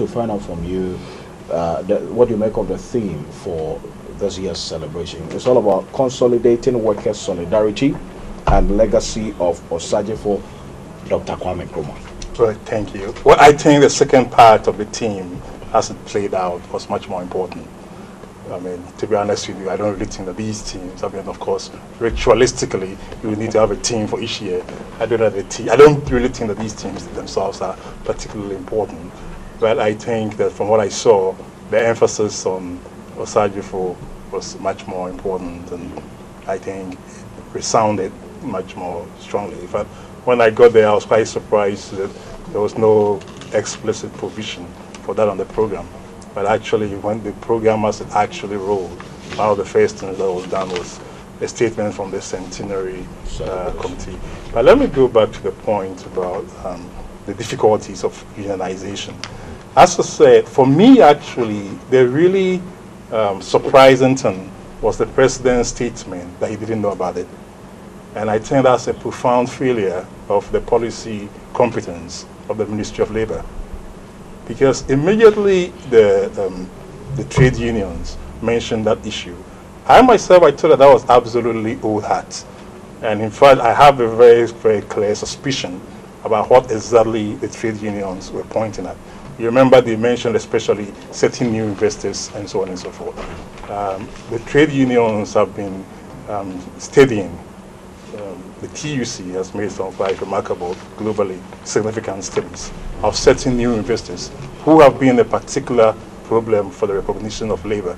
to find out from you what you make of the theme for this year's celebration. It's all about consolidating workers' solidarity and legacy of Osagyefo, Dr. Kwame Nkrumah. Well, thank you. Well, I think the second part of the theme, as it played out, was much more important. I mean, to be honest with you, I don't really think that these teams, I mean, of course, ritualistically, you need to have a team for each year. I don't really think that these teams themselves are particularly important. But I think that from what I saw, the emphasis on Osagyefo was much more important, and I think it resounded much more strongly. In fact, when I got there, I was quite surprised that there was no explicit provision for that on the program. But actually, when the program actually rolled, one of the first things that was done was a statement from the Centenary Committee. But let me go back to the point about the difficulties of unionization. As I said, for me, actually, the really surprising thing was the president's statement that he didn't know about it. And I think that's a profound failure of the policy competence of the Ministry of Labor. Because immediately the trade unions mentioned that issue. I myself, I thought that was absolutely old hat. And in fact, I have a very, very clear suspicion about what exactly the trade unions were pointing at. You remember they mentioned especially setting new investors and so on and so forth. The trade unions have been studying. The TUC has made some quite remarkable, globally significant studies of setting new investors who have been a particular problem for the recognition of labor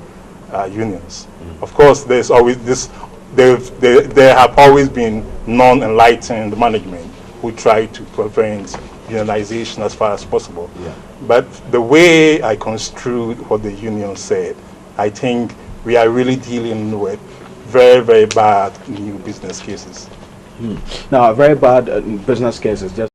unions. Of course, there's always this. There have always been non-enlightened management who try to prevent unionization as far as possible. Yeah. But the way I construed what the union said, I think we are really dealing with very, very bad new business cases. Now, very bad business cases. Just